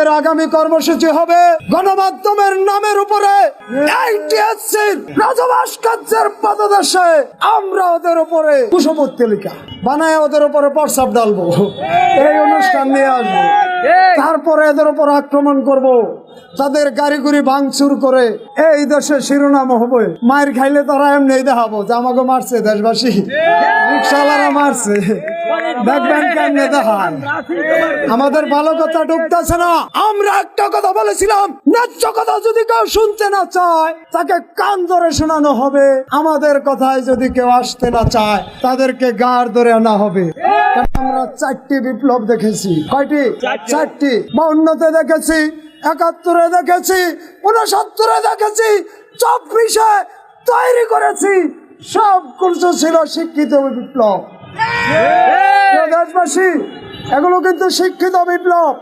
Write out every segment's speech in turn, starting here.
আমাদের আগামী কর্মসূচি হবে গণমাধ্যমের নামের উপরে AITSC-র রাজভাস্কর্যের পদদেশে আমরা ওদের উপরে কুশপুত্তলিকা বানায় ওদের উপরে প্রস্তাব ডালবো, এই অনুষ্ঠান নিয়ে আসবো, তারপরে এদের উপর আক্রমণ করব, তাদের গাড়ি ভাঙচুর করে এই দেশে শিরোনাম হবে। মায়ের খাইলে তারা এমনি দেখাবো যে আমাকে মারছে দেশবাসী, রিক্সাওয়ালারা মারছে, দেখবেন কেমনে দেখান। আমাদের ভালো কথা ঢুকতেছে না। আমরা একটা কথা বলেছিলাম, ন্যায্য কথা যদি কেউ শুনতে না চায় তাকে কান ধরে শোনানো হবে, আমাদের কথায় যদি কেউ আসতে না চায় তাদেরকে গাড় ধরে আনা হবে। আমরা 4টি বিপ্লব দেখেছি। কয়টি? 4টি। 52-তে দেখেছি, 71-এ দেখেছি, 69-এ দেখেছি, 24-এ তৈরি করেছি। সব কিছু ছিল শিক্ষিত বিপ্লব। দেশবাসী, এগুলো কিন্তু শিক্ষিত বিপ্লব।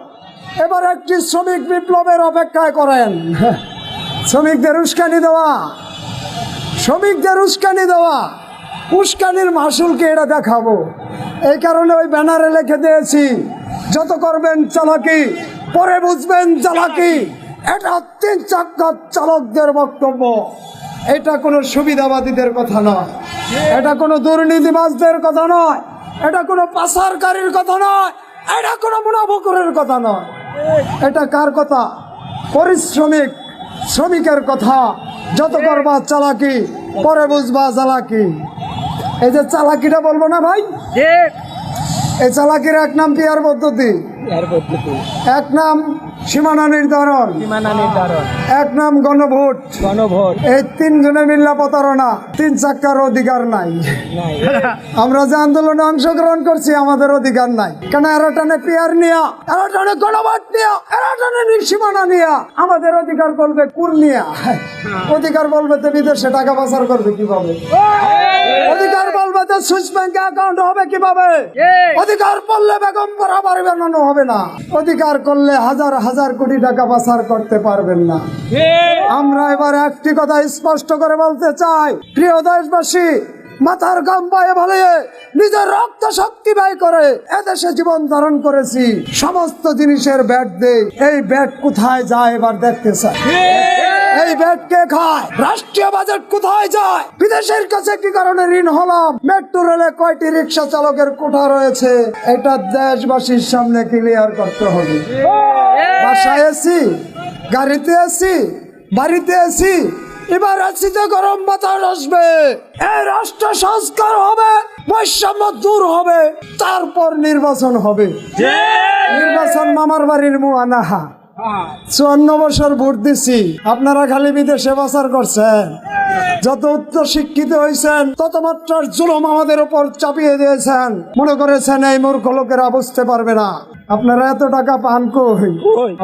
এবার একটি শ্রমিক বিপ্লবের অপেক্ষায় করেন। শ্রমিকদের উস্কানি দেওয়া, উস্কানির মাসুলকে এটা দেখাবো। এই কারণে ওই ব্যানারে লিখে দিয়েছি, যত করবেন চালাকি পরে বুঝবেন চালাকি। এটা 3 চাকার চালকদের বক্তব্য। এটা কোনো সুবিধাবাদীদের কথা নয়, এটা কোনো দুর্নীতিবাজদের কথা নয়, এটা কোনো পাচারকারীর কথা নয়, এটা কোনো মুনাফিকের কথা নয়। এটা কার কথা? পরিশ্রমিক শ্রমিকের কথা। যত করবা চালাকি পরে বুঝবা চালাকি। এই যে চালাকিটা বলবো না ভাই, এই চালাকির এক নাম পিয়ার পদ্ধতি, এক নাম সীমানা নির্ধারণ, এক নাম গণভোট। এই 3 জনে মিল্লা প্রতারণা। 3 চাকার অধিকার নাই। আমরা যে আন্দোলনে অংশগ্রহণ করছি আমাদের অধিকার নাই, কেন? এরা টানে পিয়ার নিয়া, এরা টানে গণভোট নিয়া, এরা টানে সীমানা নিয়া। আমাদের অধিকার বলবে কোন নিয়া? অধিকার বলবে তো বিদেশে টাকা পাচার করবে কিভাবে? অধিকার বলবে তো সুইস ব্যাংকে অ্যাকাউন্ট হবে কিভাবে? অধিকার বললে বেগম পরা বাড়ি বানানো হবে না। অধিকার করলে হাজার হাজার কোটি টাকা পাচার করতে পারবেন না। আমরা এবার একটি কথা স্পষ্ট করে বলতে চাই, প্রিয় দেশবাসী, মাথার গাম পায়ে ভালিয়ে নিজের রক্ত শক্তি ব্যয় করে এদেশে জীবন ধারণ করেছি। সমস্ত জিনিসের ব্যাট দেই, এই ব্যাট কোথায় যায় এবার দেখতে চাই। এই ব্যাট কে খায়? রাষ্ট্রীয় বাজেট কোথায় যায়? বিদেশের কাছে কি কারণে ঋণ হলাম? মেট্রো রেলে কয়টি রিক্সা চালকের কোঠা রয়েছে? এটা দেশবাসীর সামনে ক্লিয়ার করতে হবে। বাসায় আছি, গাড়িতে আছি, বাড়িতে আছি, এবার আছিতে গরম বাতাস আসবে, এই রাষ্ট্র সংস্কার হবে, বৈষম্য দূর হবে, তারপর নির্বাচন হবে। নির্বাচন মামার বাড়ির মুয়ানাহা। 54 বছর ভোট দিছি, আপনারা খালি বিদেশে পাচার করছেন। যত উচ্চ শিক্ষিত হয়েছেন তত মাত্রার জুলুম আমাদের উপর চাপিয়ে দিয়েছেন। মনে করেছেন এই মূর্খ লোকেরা বুঝতে পারবে না। আপনারা এত টাকা পান কই?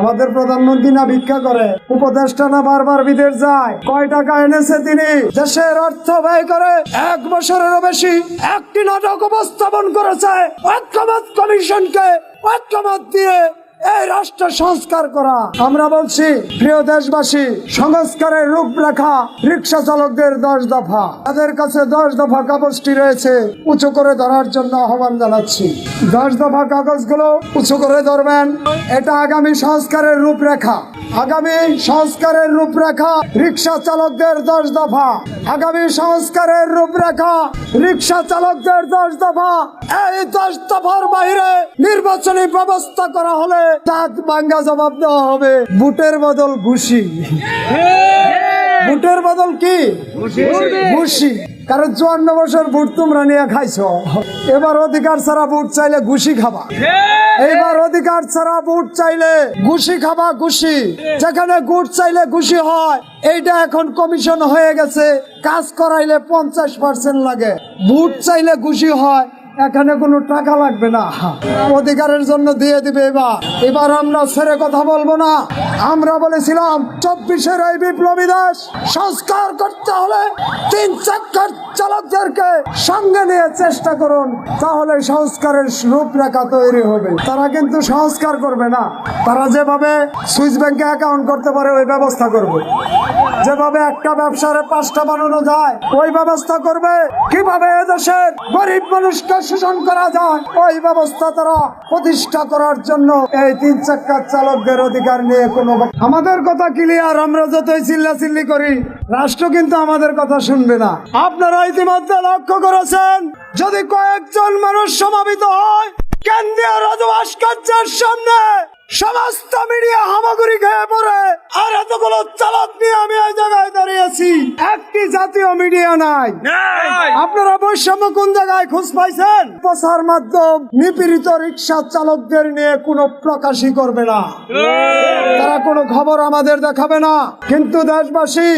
আমাদের প্রধানমন্ত্রী না ভিক্ষা করে? উপদেষ্টা না বারবার বিদেশ যায়? কয় টাকা এনেছে তিনি? দেশের অর্থ ব্যয় করে 1 বছরেরও বেশি একটি নাটক উপস্থাপন করেছে। ঐক্যমত কমিশনকে ঐক্যমত দিয়ে এই রাষ্ট্র সংস্কার করা। আমরা বলছি, প্রিয় দেশবাসী, সংস্কারের রূপরেখা রিক্সা চালকদের 10 দফা, তাদের কাছে 10 দফা কাগজটি রয়েছে, উঁচু করে ধরার জন্য আহ্বান জানাচ্ছি। 10 দফা কাগজগুলো উঁচু করে ধরবেন। এটা আগামী সংস্কারের রূপরেখা। আগামী সংস্কারের রূপরেখা রিক্সা চালকদের 10 দফা। আগামী সংস্কারের রূপরেখা রিক্সা চালকদের 10 দফা। এই 10 দফার বাইরে নির্বাচনী ব্যবস্থা করা হলে দাঁত ভাঙ্গা জবাব দেওয়া হবে। বুটের বদল ঘুষি। বুটের বদল কি? ঘুষি। কারণ 54 বছর বুট তোমরা নিয়ে খাইছো, এবার অধিকার ছাড়া বুট চাইলে ঘুষি খাবা। এবার অধিকার ছাড়া বুট চাইলে ঘুষি খাবা। ঘুষি যেখানে গুড় চাইলে ঘুষি হয়, এইটা এখন কমিশন হয়ে গেছে। কাজ করাইলে 50% লাগে, বুট চাইলে ঘুষি হয়, এখানে কোনো টাকা লাগবে না, অধিকারের জন্য দিয়ে দিবে। এবার আমরা ছেড়ে কথা বলবো না। আমরা বলেছিলাম 24-এর এই বিপ্লবী দেশ সংস্কার করতে হলে 3 চাকার চালকদেরকে সঙ্গে নিয়ে চেষ্টা করুন, তাহলে সংস্কারের রূপরেখা তৈরি হবে। তারা কিন্তু সংস্কার করবে না, তারা যেভাবে সুইস ব্যাংকে অ্যাকাউন্ট করতে পারে ওই ব্যবস্থা করবে। যেভাবে একটা ব্যবসারে 5টা বানানো যায় ওই ব্যবস্থা করবে। কিভাবে এদেশের গরিব মানুষকে শোষণ করা যায় ওই ব্যবস্থা তারা প্রতিষ্ঠা করার জন্য এই 3 চাকার চালকদের অধিকার নিয়ে কোনো আমাদের কথা ক্লিয়ার। আমরা যতই চিল্লাচিল্লি করি রাষ্ট্র কিন্তু আমাদের কথা শুনবে না। আপনারা ইতিমধ্যে লক্ষ্য করেছেন, যদি কয়েকজন মানুষ সমাবেত হয় কেন্দ্রীয় রাজভাস্কর্যের সামনে, সমস্ত মিডিয়া হামাগুড়ি খেয়ে পড়ে। আর এতগুলো চালক নিয়ে আমি এই জায়গায় দাঁড়িয়েছি, একটি জাতীয় মিডিয়া নাই। আপনারা বৈষম্য কোন জায়গায় খোঁজ পাইছেন? প্রচার মাধ্যম নিপীড়িত রিক্সা চালকদের নিয়ে কোনো প্রকাশই করবে না, তারা কোনো খবর আমাদের দেখাবে না। কিন্তু দেশবাসী,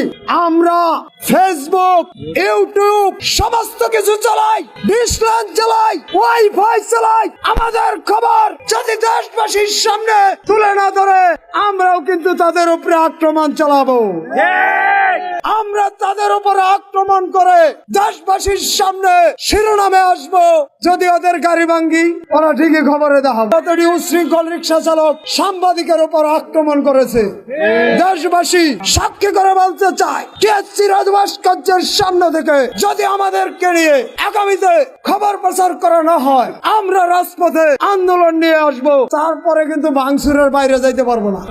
আমরা ফেসবুক, ইউটিউব সমস্ত কিছু চালাই, ডিসলাইন চালাই, ওয়াইফাই চালাই। আমাদের খবর যদি দেশবাসীর সামনে তুলে না ধরে আমরাও কিন্তু তাদের উপরে আক্রমণ চালাবো। আমরা তাদের উপরে আক্রমণ করে দেশবাসীর সামনে শিরোনামে আসবো। যদি ওদের গাড়ি ভাঙ্গি ওরা ঠিকই খবরে দেখাবো। কতটি উশৃঙ্খল রিক্সা চালক সাংবাদিকের উপর আক্রমণ করেছে। দেশবাসী সাক্ষী করে বলতে চায়, টিএসসি রাজভাস্কর্যের সামনে থেকে যদি আমাদেরকে নিয়ে আগামীতে খবর প্রচার করা না হয় আমরা রাজপথে আন্দোলন নিয়ে আসবো। তারপরে কিন্তু ভাঙচুরের বাইরে যাইতে পারবো না।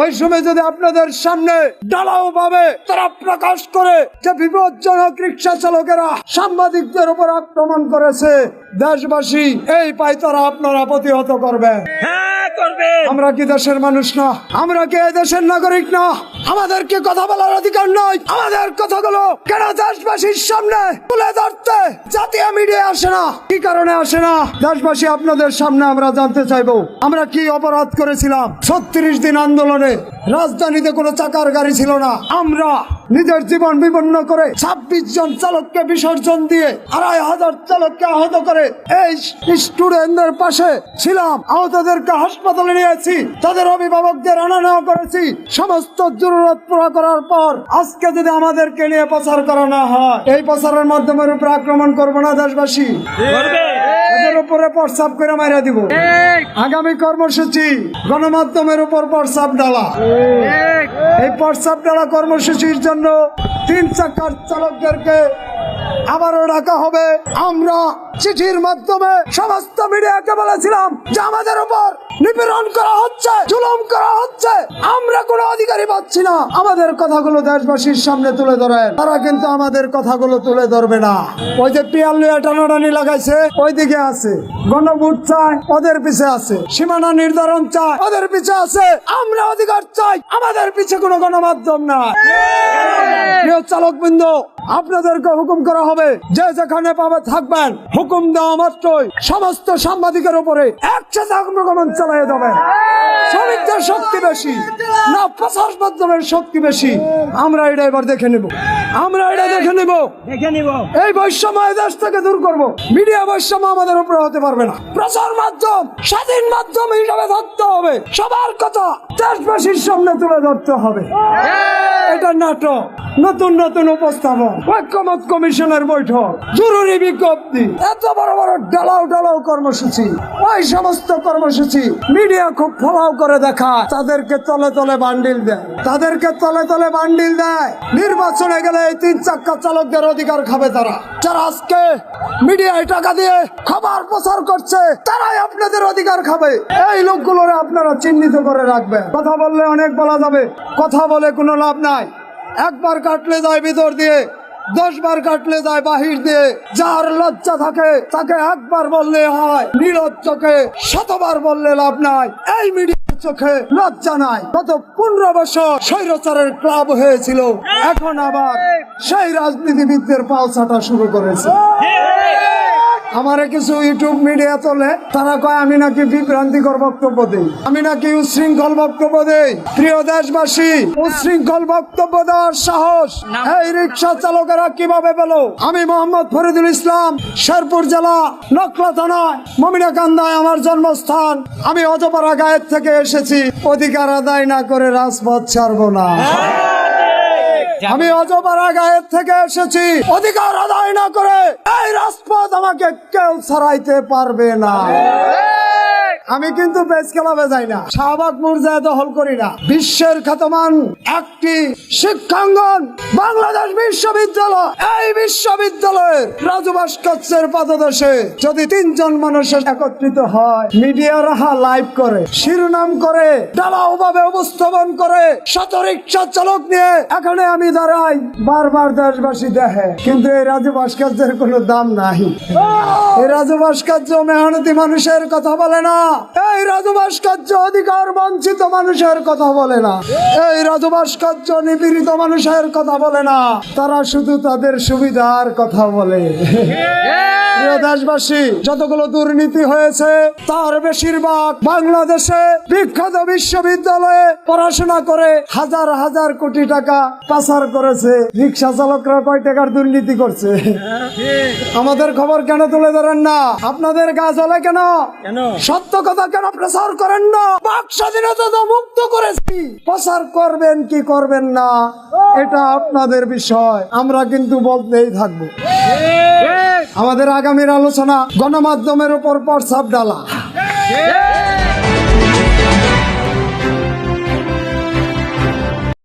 ওই সময় যদি আপনাদের সামনে ঢালাও ভাবে তারা প্রকাশ করে যে বিপজ্জনক রিক্সা চালকেরা সাংবাদিকদের উপর আক্রমণ করেছে, দেশবাসী এই পাই তারা আপনারা প্রতিহত করবেন। আমরা কি দেশের মানুষ না? আমরা কি এই দেশের নাগরিক না? আমাদেরকে কথা বলার অধিকার নয়? আমাদের কথাগুলো কেন দেশবাসীর সামনে তুলে ধরতে জাতীয় মিডিয়া আসে না? কি কারণে আসে না? দেশবাসী আপনাদের সামনে আমরা জানতে চাইবো, আমরা কি অপরাধ করেছিলাম? 36 দিন আন্দোলনে রাজধানীতে কোনো চাকার গাড়ি ছিল না। আমরা নিজের জীবন বিপন্ন করে 26 জন চালককে বিসর্জন দিয়ে 2500 চালককে আহত করে এই স্টুডেন্টদের পাশে ছিলাম। আহতদেরকে হাসপাতালে নিয়েছি, তাদের অভিভাবকদের আনা নেওয়া করেছি। সমস্ত জরুরত পুরা করার পর আজকে যদি আমাদেরকে নিয়ে প্রচার করা না হয়, এই প্রচারের মাধ্যমের উপর আক্রমণ করবো না দেশবাসী? এদের উপরে প্রস্তাব করে মারা দিব। আগামী কর্মসূচি গণমাধ্যমের উপর প্রস্তাব ডালা। এই প্রস্তাব ডালা কর্মসূচির জন্য 3 চাকার চালকদেরকে আবারও ডাকা হবে। আমরা চিঠির মাধ্যমে সমস্ত মিডিয়াকে বলেছিলাম যে আমাদের উপর নিপীড়ন করা হচ্ছে, জুলুম করা হচ্ছে, আমরা কোনো অধিকারই পাচ্ছি না। আমাদের কথাগুলো দেশবাসীর সামনে তুলে ধরেন। তারা কিন্তু আমাদের কথাগুলো তুলে ধরবে না। ওই যে পিয়ার লিয়া টানাটানি লাগাইছে ওইদিকে আছে, গণভোট চায় ওদের পিছে আছে, সীমানা নির্ধারণ চায় ওদের পিছে আছে। আমরা অধিকার চাই, আমাদের পিছে কোনো গণমাধ্যম না। প্রিয় চালকবৃন্দ, আপনাদেরকে হুকুম করা হবে যে যেখানে পাবে থাকবেন। হুকুম দেওয়া মাত্রই সমস্ত সাংবাদিকের উপরে একসাথে আক্রমণ চালিয়ে দেবেন। শ্রমিকদের শক্তি বেশি না প্রচার মাধ্যমের শক্তি বেশি? আমরা এটা এবার দেখে নেব, আমরা এটা দেখে নেব। এই বৈষম্য এই দেশ থেকে দূর করব। মিডিয়া বৈষম্য আমাদের উপরে হতে পারবে না। প্রচার মাধ্যম স্বাধীন মাধ্যম হিসাবে ধরতে হবে। সবার কথা দেশবাসীর সামনে তুলে ধরতে হবে। এটা নাটক, নতুন নতুন উপস্থাপন, ঐক্যমত কমিশনের বৈঠক, জরুরি বিজ্ঞপ্তি, এত বড় বড় ঢালাও কর্মসূচি, ওই সমস্ত কর্মসূচি মিডিয়া খুব ফলাও করে দেখায়। তাদেরকে তলে তলে বান্ডিল দেয়, তাদেরকে তলে তলে বান্ডিল দেয়। নির্বাচনে গেলে এই 3 চাকা চালকদের অধিকার খাবে তারা। যারা আজকে মিডিয়ায় টাকা দিয়ে খবর প্রচার করছে তারাই আপনাদের অধিকার খাবে। এই লোকগুলোর আপনারা চিহ্নিত করে রাখবেন। কথা বললে অনেক বলা যাবে, কথা বলে কোনো লাভ নাই। একবার কাটলে যায় ভিতর দিয়ে, 10 বার কাটলে যায় বাহির দিয়ে। যার লজ্জা থাকে তাকে একবার বললে হয়, নিলজ্জকে 100বার বললে লাভ নাই। এই মিডিয়ার চোখে লজ্জা নাই। গত 15 বছর স্বৈরাচারের ক্লাব হয়েছিল, এখন আবার সেই রাজনীতিবিদদের পাও ছাটা শুরু করেছে। আমারে কিছু ইউটিউব মিডিয়া তোলে, তারা কয় আমি নাকি বিভ্রান্তিকর বক্তব্য দেই, আমি নাকি উচ্ছৃঙ্খল বক্তব্য দেই। প্রিয় দেশবাসী, উচ্ছৃঙ্খল বক্তব্য দেওয়ার সাহস এই রিক্সা চালকেরা কিভাবে পেল? আমি মোহাম্মদ ফরিদুল ইসলাম, শেরপুর জেলা নকলা থানায় মমিনাকান্দায় আমার জন্মস্থান। আমি অজপাড়া গায়ের থেকে এসেছি। অধিকার আদায় না করে রাজপথ ছাড়বো না। আমি অজপাড়া গায়ের থেকে এসেছি, অধিকার আদায় না করে এই রাজপথ আমাকে কেউ ছাড়াইতে পারবে না। আমি কিন্তু পেজ ক্লাবে যাই না, শাহবাগ মুরজা দখল করি না। বিশ্বের খ্যাতমান একটি শিক্ষাঙ্গন বাংলাদেশ বিশ্ববিদ্যালয়, এই বিশ্ববিদ্যালয়ের রাজু ভাস্কর্যের পাদদেশে যদি 3 জন মানুষ একত্রিত হয়, মিডিয়ারা লাইভ করে, শিরোনাম করে, ঢালাও ভাবে উপস্থাপন করে, শত রিক্সা চালক নিয়ে এখানে আমি দাঁড়াই, বারবার দেশবাসী দেখে, কিন্তু এই রাজু ভাস্কর্যের কোনো দাম নাই। এই রাজু ভাস্কর্য মেহনতি মানুষের কথা বলে না, এই রাজু ভাস্কর্য অধিকার বঞ্চিত মানুষের কথা বলে না, এই রাজু ভাস্কর্য নিপীড়িত মানুষের কথা বলে না, তারা শুধু তাদের সুবিধার কথা বলে। প্রিয় দেশবাসী, যতগুলো দুর্নীতি হয়েছে তার বেশিরভাগ বাংলাদেশে বিখ্যাত বিশ্ববিদ্যালয়ে পড়াশোনা করে হাজার হাজার কোটি টাকা পাচার করেছে। রিক্সা চালকরা কয় টাকার দুর্নীতি করছে? আমাদের খবর কেন তুলে ধরেন না? আপনাদের গা জ্বলে কেন? সত্য কথা কেন প্রচার করেন না? বাক স্বাধীনতা তো মুক্ত করেছি, প্রচার করবেন কি করবেন না এটা আপনাদের বিষয়, আমরা কিন্তু বলতেই থাকবো। আমাদের আগামীর আলোচনা গণমাধ্যমের উপর প্রভাব ডালা।